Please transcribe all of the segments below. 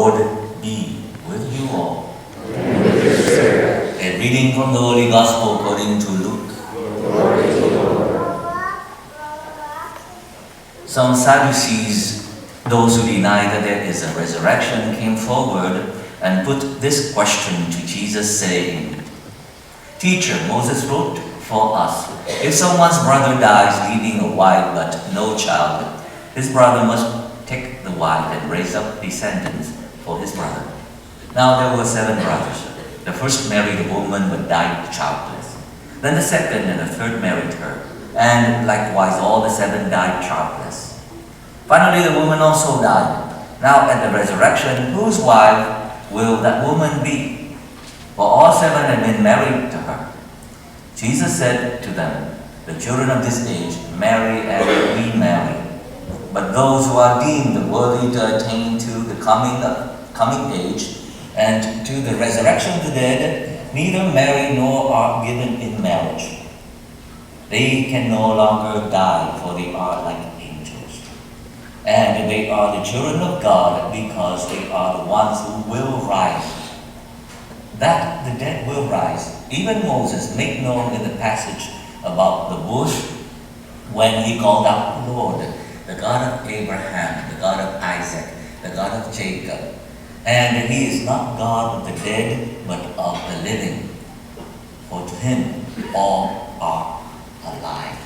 Lord be with you all. A reading from the Holy Gospel according to Luke. Some Sadducees, those who deny that there is a resurrection, came forward and put this question to Jesus, saying, "Teacher, Moses wrote for us, if someone's brother dies leaving a wife but no child, his brother must take the wife and raise up descendants for his brother. Now there were 7 brothers. The first married a woman but died childless. Then the second and the third married her, and likewise all the 7 died childless. Finally the woman also died. Now at the resurrection, whose wife will that woman be? For all 7 had been married to her." Jesus said to them, "The children of this age marry and remarry, but those who are deemed worthy to attain to the coming age and to the resurrection of the dead neither marry nor are given in marriage. They can no longer die, for they are like angels. And they are the children of God because they are the ones who will rise. That the dead will rise. Even Moses made known in the passage about the bush when he called out, 'Lord, the God of Abraham, the God of Isaac, the God of Jacob.' And he is not God of the dead, but of the living. For to him all are alive."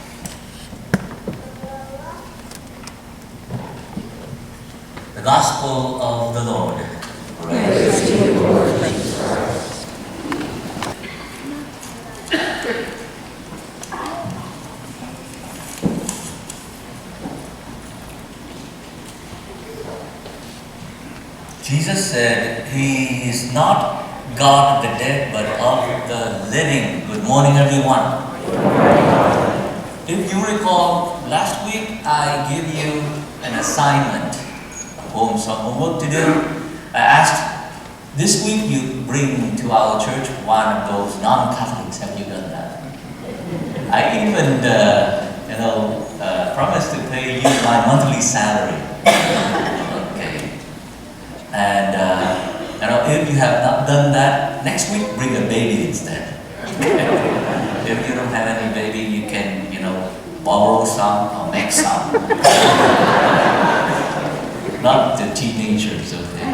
The Gospel of the Lord. Praise to you, Lord. Jesus said he is not God of the dead, but of the living. Good morning, everyone. If you recall, last week I gave you an assignment, some homework to do. I asked, this week you bring to our church one of those non-Catholics. Have you done that? I even, promised to pay you my monthly salary. And if you have not done that, next week bring a baby instead. If you don't have any baby, you can, borrow some or make some. Not the teenagers, okay?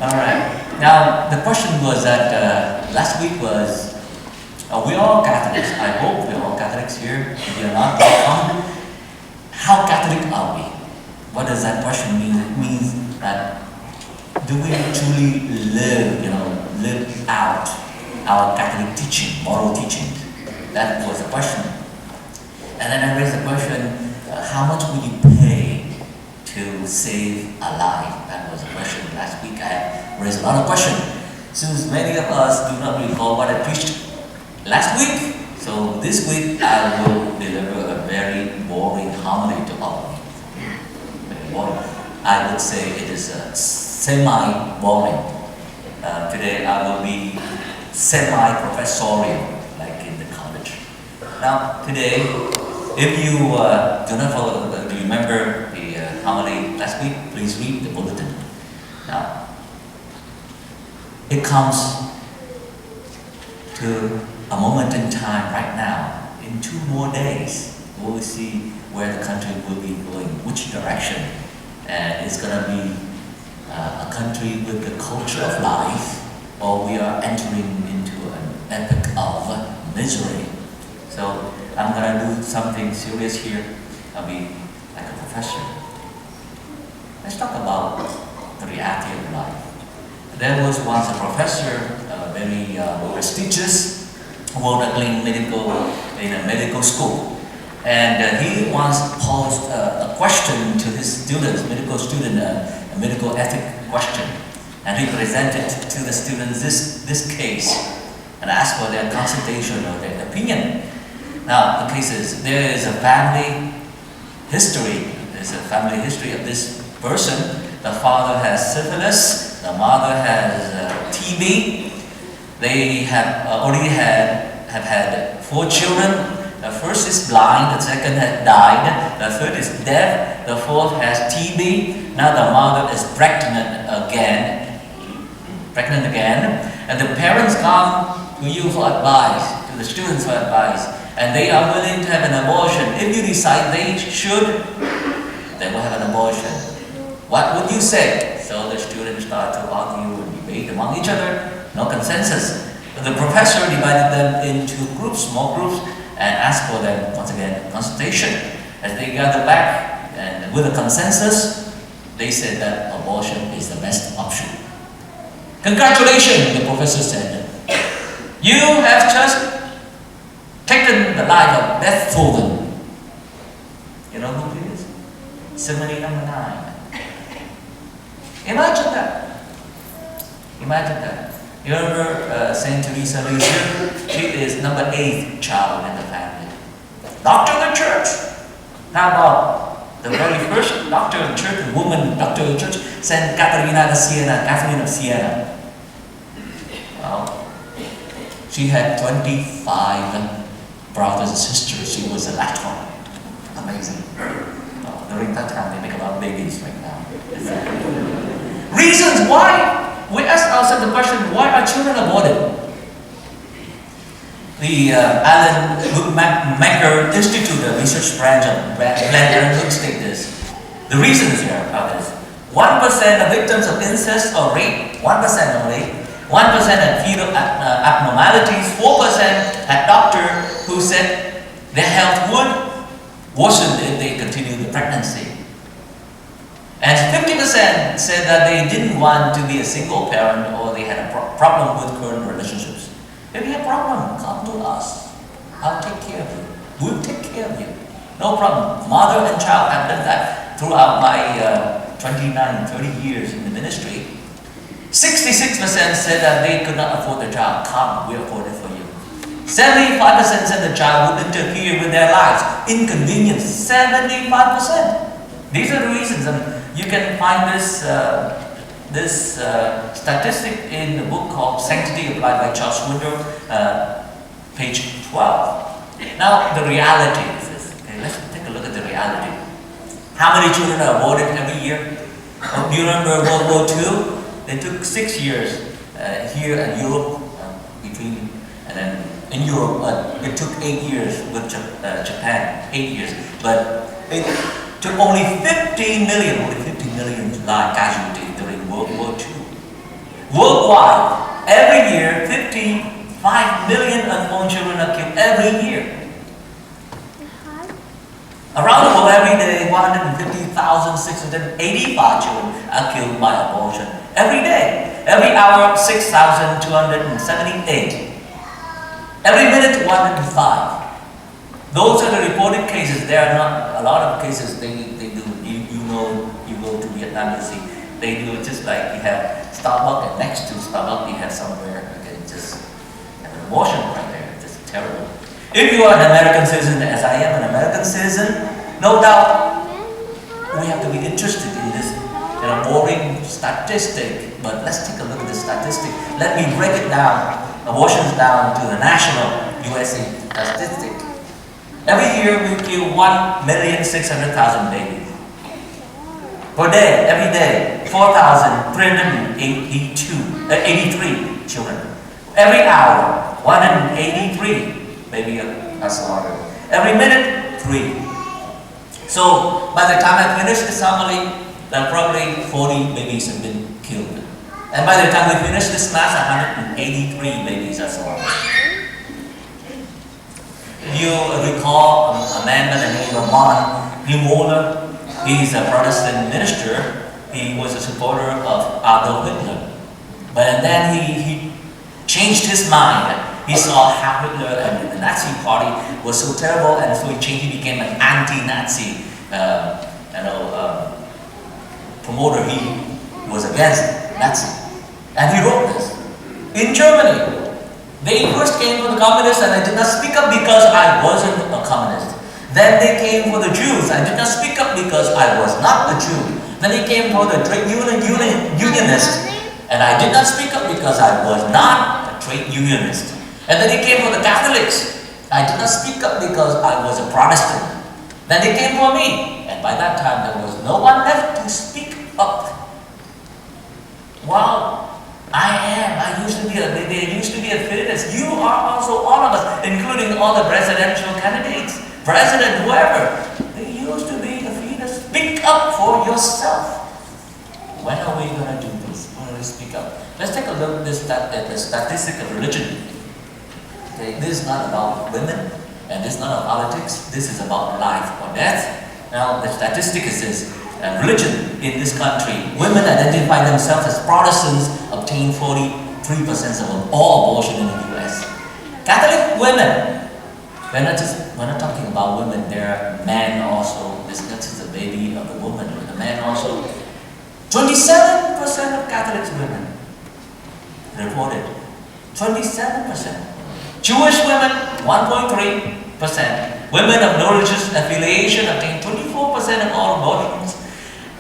All right. Now the question was that last week was, are we all Catholics? I hope we're all Catholics here. If you're not, welcome. How Catholic are we? What does that question mean? It means that do we truly live out our Catholic teaching, moral teaching? That was the question. And then I raised the question, how much will you pay to save a life? That was the question. Last week I raised a lot of questions. Since many of us do not recall what I preached last week, so this week I will deliver a very boring homily to all of you. I would say it is semi-boring. Today I will be semi-professorial, like in the college. Now today, if you do not follow, do you remember the homily last week? Please read the bulletin. Now, it comes to a moment in time right now. In 2 more days, we will see where the country will be going, which direction. And it's going to be a country with the culture of life, or we are entering into an epoch of misery. So I'm going to do something serious here. I'll be like a professor. Let's talk about the reality of life. There was once a professor, very prestigious, who worked in a medical school. And he once posed a question to his students, a medical ethic question. And he presented to the students this case and asked for their consultation or their opinion. Now, the case is, there is a family history. There's a family history of this person. The father has syphilis, the mother has TB. They have already have had 4 children. The first is blind, the second has died, the third is deaf, The fourth has TB. Now the mother is pregnant again. And the parents come to you for advice, to the students for advice, and they are willing to have an abortion. If you decide they should, they will have an abortion. What would you say? So the students start to argue and debate among each other. No consensus. The professor divided them into groups, small groups, and asked for them, once again, consultation. As they gather back, and with a consensus, they said that abortion is the best option. Congratulations, the professor said. You have just taken the life of Beethoven. You know who he is? Symphony number 9. Imagine that. Imagine that. You remember Saint Teresa Lisieux? She is number 8 child in the family. Doctor of the church. How about the very first doctor of the church, woman doctor of the church, Saint Catherine of Siena. Well, she had 25 brothers and sisters. She was a last one. Amazing. Well, during that time, they make a lot of babies right now. Reasons why? We ask ourselves the question, why are children aborted? The Alan Macker Institute, the research branch of Planned Parenthood, state this. The reasons here are this. 1% of victims of incest or rape, 1% only, 1% had fetal abnormalities, 4% had doctors who said their health would worsen if they continued the pregnancy. And 50% said that they didn't want to be a single parent or they had a problem with current relationships. If you have a problem, come to us. I'll take care of you. We'll take care of you. No problem. Mother and child have done that throughout my 29, 30 years in the ministry. 66% said that they could not afford the child. Come, we afford it for you. 75% said the child would interfere with their lives. Inconvenience, 75%. These are the reasons, and you can find this statistic in the book called Sanctity Applied by Charles Swindoll, page 12. Now, the reality is this. Okay, let's take a look at the reality. How many children are aborted every year? Do you remember World War II? It took 6 years here in Europe, and then in Europe, it took 8 years with Japan, 8 years. But it took only 50 million casualties during World War II. Worldwide, every year, 55 million unborn children are killed every year. Around the world, every day, 150,685 children are killed by abortion. Every day. Every hour, 6,278. Every minute, 105. Those are the reported cases. There are not a lot of cases they do. You go to Vietnam, you see, they do just like you have Starbucks, and next to Starbucks you have somewhere, okay, just have an abortion right there. It's just terrible. If you are an American citizen, as I am an American citizen, no doubt we have to be interested in this boring statistic. But let's take a look at the statistic. Let me break it down, abortions down to the national USA statistic. Every year we kill 1,600,000 babies. Per day, every day, 4,383 children. Every hour, 183 babies are slaughtered. Every minute, 3. So by the time I finish this homily, probably 40 babies have been killed. And by the time we finish this mass, 183 babies are slaughtered. You recall a man by the name of Muller. He's a Protestant minister. He was a supporter of Adolf Hitler. But then he changed his mind. He saw how Hitler and the Nazi party was so terrible, and so he changed. He became an anti-Nazi promoter. He was against Nazi. And he wrote this. In Germany, they first came for the communists, and I did not speak up because I wasn't a communist. Then they came for the Jews. I did not speak up because I was not a Jew. Then they came for the trade unionists, and I did not speak up because I was not a trade unionist. And then they came for the Catholics. I did not speak up because I was a Protestant. Then they came for me, and by that time there was no one left to speak up. Wow, I used to be a feminist. You are also all of us, including all the presidential candidates, president, whoever. They used to be a feminist. Speak up for yourself. When are we going to do this? When will we speak up? Let's take a look at the statistic of religion. Okay, this is not about women, and this is not about politics. This is about life or death. Now, the statistic is this. Religion in this country, women identify themselves as Protestants, obtain 43% of all abortion in the US. Catholic women, we're not talking about women, there are men also. This is the baby of the woman, the man also. 27% of Catholic women reported. 27%. Jewish women, 1.3%. Women of no religious affiliation obtain 24% of all abortions,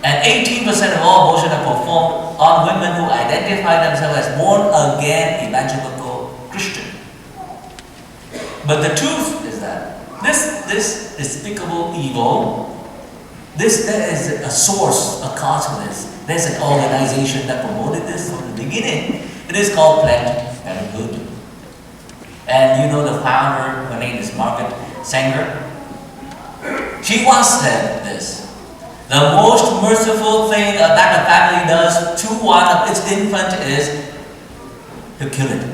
and 18% of all abortions are performed on women who identify themselves as born-again evangelical Christian. But the truth is that this despicable evil, there is a source, a cause for this. There's an organization that promoted this from the beginning. It is called Planned Parenthood. And you know the founder, her name is Margaret Sanger. She once said this: the most merciful thing that a family does to one of its infant is to kill it.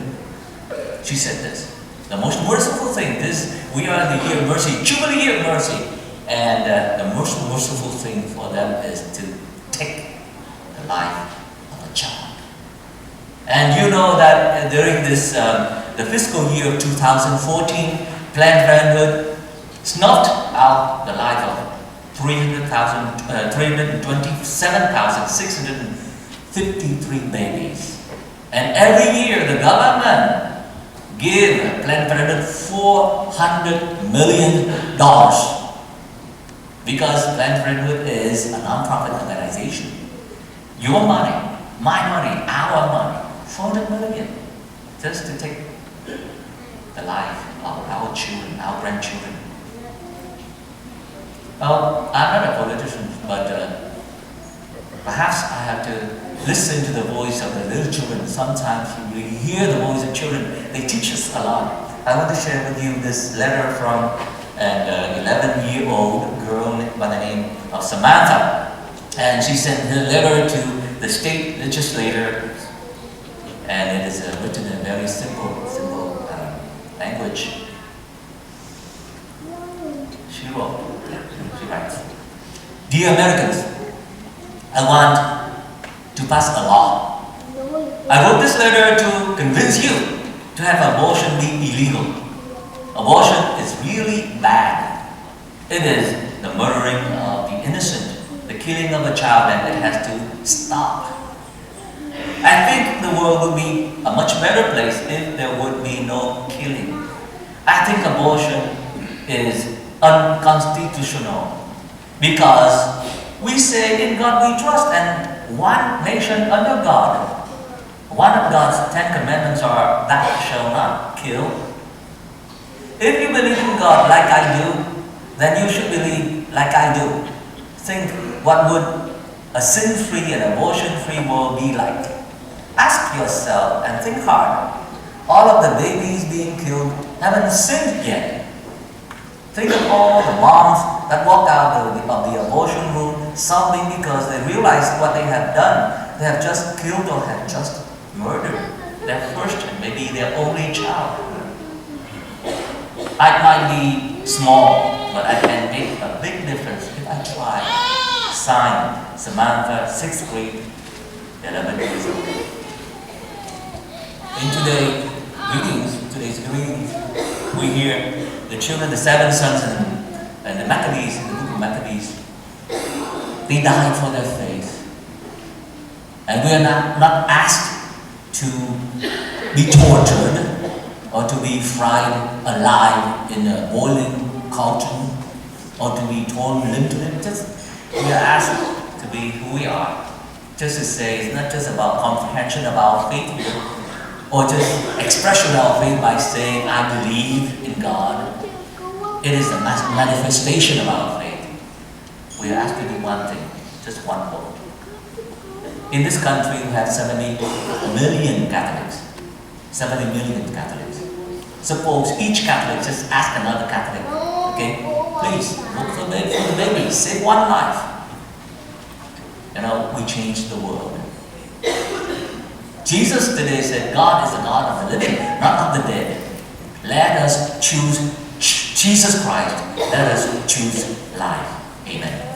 She said this. The most merciful thing, we are in the year of mercy, Jubilee year of mercy, and the most merciful thing for them is to take the life of a child. And you know that during this, the fiscal year of 2014, Planned Parenthood snuffed out the life of 327,653 babies. And every year the government give Planned Parenthood $400 million because Planned Parenthood is a non-profit organization. Your money, my money, our money, $400 million just to take the life of our children, our grandchildren. Well, I'm not a politician, but perhaps I have to listen to the voice of the little children. Sometimes we hear the voice of children. They teach us a lot. I want to share with you this letter from an 11-year-old girl by the name of Samantha. And she sent her letter to the state legislator, and it is written in very simple language. She writes, "Dear Americans, I want to pass a law. I wrote this letter to convince you to have abortion be illegal. Abortion is really bad. It is the murdering of the innocent, the killing of a child, and it has to stop. I think the world would be a much better place if there would be no killing. I think abortion is unconstitutional because we say in God we trust and one nation under God. One of God's 10 commandments are, thou shalt not kill. If you believe in God like I do, then you should believe like I do. Think, what would a sin-free and abortion-free world be like? Ask yourself and think hard. All of the babies being killed haven't sinned yet. Think of all the moms that walked out of the abortion room sobbing because they realized what they had done. They have just killed or have just murdered their first and maybe their only child. I might be small, but I can make a big difference if I try." Signed, Samantha, 6th grade, 11 years old. In today's greetings, we hear the children, the 7 sons and the Maccabees, in the book of Maccabees, they died for their faith. And we are not asked to be tortured or to be fried alive in a boiling cauldron or to be torn limb to limb. We are asked to be who we are. Just to say, it's not just about comprehension of our faith or just expression of our faith by saying, I believe in God. It is the manifestation of our faith. we are asked to do one thing, just one vote. In this country, we have 70 million Catholics. 70 million Catholics. Suppose each Catholic just ask another Catholic, okay, please vote for the baby, save one life. We change the world. Jesus today said, God is the God of the living, not of the dead. Let us choose Jesus Christ. Let us choose life. Amen.